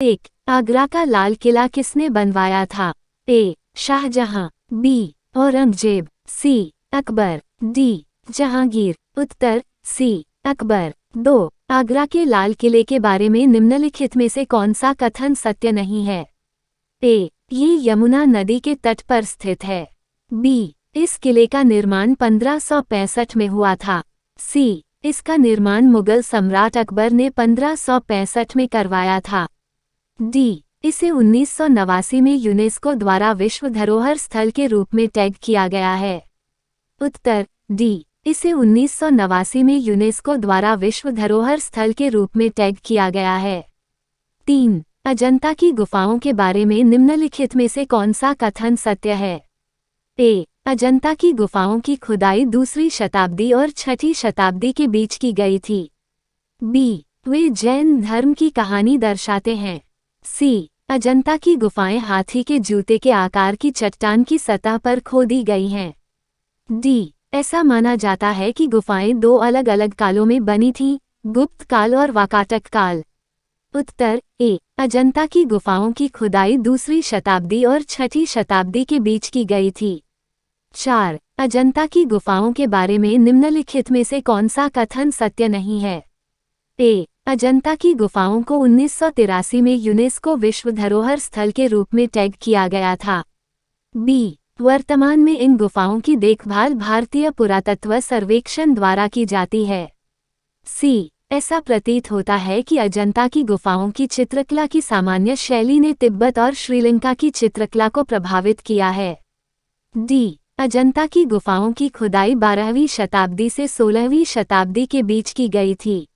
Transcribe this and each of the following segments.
1. आगरा का लाल किला किसने बनवाया था? ए. शाहजहां, बी. औरंगजेब, सी. अकबर, डी. जहांगीर। उत्तर सी. अकबर। 2. आगरा के लाल किले के बारे में निम्नलिखित में से कौन सा कथन सत्य नहीं है? ए. ये यमुना नदी के तट पर स्थित है। बी. इस किले का निर्माण 1565 में हुआ था। सी. इसका निर्माण मुगल सम्राट अकबर ने 1565 में करवाया था। डी. इसे 1989 में यूनेस्को द्वारा विश्व धरोहर स्थल के रूप में टैग किया गया है। उत्तर डी. इसे 1989 में यूनेस्को द्वारा विश्व धरोहर स्थल के रूप में टैग किया गया है। 3. अजंता की गुफाओं के बारे में निम्नलिखित में से कौन सा कथन सत्य है? ए. अजंता की गुफाओं की खुदाई 2वीं शताब्दी और 6वीं शताब्दी के बीच की गई थी। बी. वे जैन धर्म की कहानी दर्शाते हैं। सी. अजंता की गुफाएं हाथी के जूते के आकार की चट्टान की सतह पर खोदी गई हैं। डी. ऐसा माना जाता है कि गुफाएं 2 अलग अलग कालों में बनी थीं, गुप्त काल और वाकाटक काल। उत्तर ए. अजंता की गुफाओं की खुदाई 2वीं शताब्दी और 6वीं शताब्दी के बीच की गई थी। 4. अजंता की गुफाओं के बारे में निम्नलिखित में से कौन सा कथन सत्य नहीं है? ए. अजंता की गुफाओं को 1983 में यूनेस्को विश्व धरोहर स्थल के रूप में टैग किया गया था। बी. वर्तमान में इन गुफाओं की देखभाल भारतीय पुरातत्व सर्वेक्षण द्वारा की जाती है। सी. ऐसा प्रतीत होता है कि अजंता की गुफाओं की चित्रकला की सामान्य शैली ने तिब्बत और श्रीलंका की चित्रकला को प्रभावित किया है। डी. अजंता की गुफाओं की खुदाई 12वीं शताब्दी से 16वीं शताब्दी के बीच की गई थी।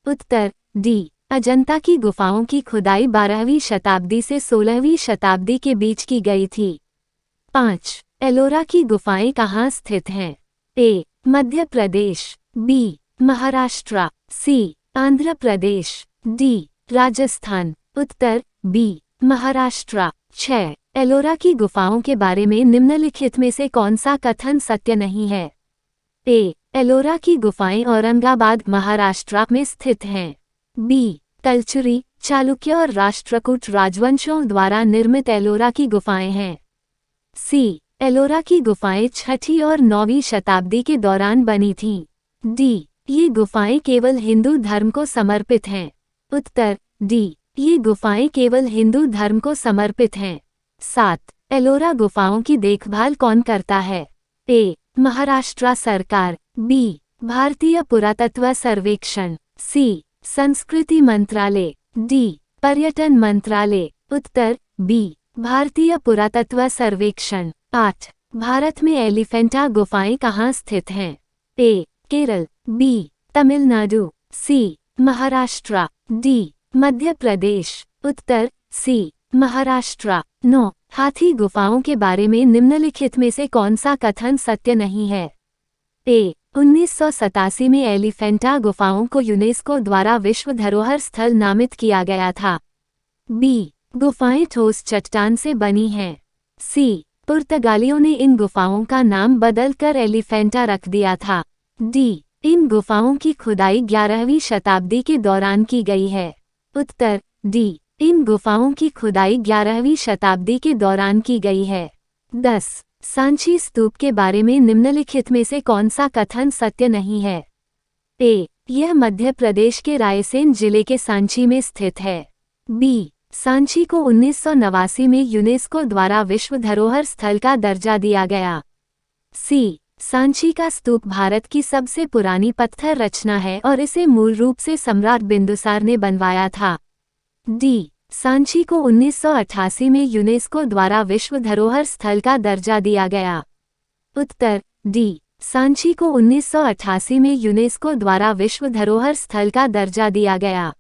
उत्तर डी. अजंता की गुफाओं की खुदाई 12वीं शताब्दी से 16वीं शताब्दी के बीच की गई थी। 5. एलोरा की गुफाएं कहाँ स्थित हैं? ए. मध्य प्रदेश, बी. महाराष्ट्र, सी. आंध्र प्रदेश, डी. राजस्थान। उत्तर बी. महाराष्ट्र। 6. एलोरा की गुफाओं के बारे में निम्नलिखित में से कौन सा कथन सत्य नहीं है? ए. एलोरा की गुफाएं औरंगाबाद, महाराष्ट्र में स्थित हैं। बी. कलचुरी, चालुक्य और राष्ट्रकूट राजवंशों द्वारा निर्मित एलोरा की गुफाएं हैं। सी. एलोरा की गुफाएं 6वीं और 9वीं शताब्दी के दौरान बनी थीं। डी. ये गुफाएं केवल हिंदू धर्म को समर्पित हैं। उत्तर डी. ये गुफाएं केवल हिंदू धर्म को समर्पित हैं। 7. एलोरा गुफाओं की देखभाल कौन करता है? ए. महाराष्ट्र सरकार, बी. भारतीय पुरातत्व सर्वेक्षण, सी. संस्कृति मंत्रालय, डी. पर्यटन मंत्रालय। उत्तर बी. भारतीय पुरातत्व सर्वेक्षण। 8. भारत में एलिफेंटा गुफाएं कहाँ स्थित हैं? ए. केरल, बी. तमिलनाडु, सी. महाराष्ट्र, डी. मध्य प्रदेश। उत्तर सी. महाराष्ट्र। 9. हाथी गुफाओं के बारे में निम्नलिखित में से कौन सा कथन सत्य नहीं है? ए. 1987 में एलिफेंटा गुफाओं को यूनेस्को द्वारा विश्व धरोहर स्थल नामित किया गया था। बी. गुफाएं ठोस चट्टान से बनी हैं। सी. पुर्तगालियों ने इन गुफाओं का नाम बदलकर एलिफेंटा रख दिया था। डी. इन गुफाओं की खुदाई 11वीं शताब्दी के दौरान की गई है। उत्तर डी. इन गुफाओं की खुदाई 11वीं शताब्दी के दौरान की गई है। 10. सांची स्तूप के बारे में निम्नलिखित में से कौन सा कथन सत्य नहीं है? ए. यह मध्य प्रदेश के रायसेन जिले के सांची में स्थित है। बी. सांची को 1989 में यूनेस्को द्वारा विश्व धरोहर स्थल का दर्जा दिया गया। सी. सांची का स्तूप भारत की सबसे पुरानी पत्थर रचना है और इसे मूल रूप से सम्राट बिंदुसार ने बनवाया था। डी. सांची को 1988 में यूनेस्को द्वारा विश्व धरोहर स्थल का दर्जा दिया गया। उत्तर डी. सांची को 1988 में यूनेस्को द्वारा विश्व धरोहर स्थल का दर्जा दिया गया।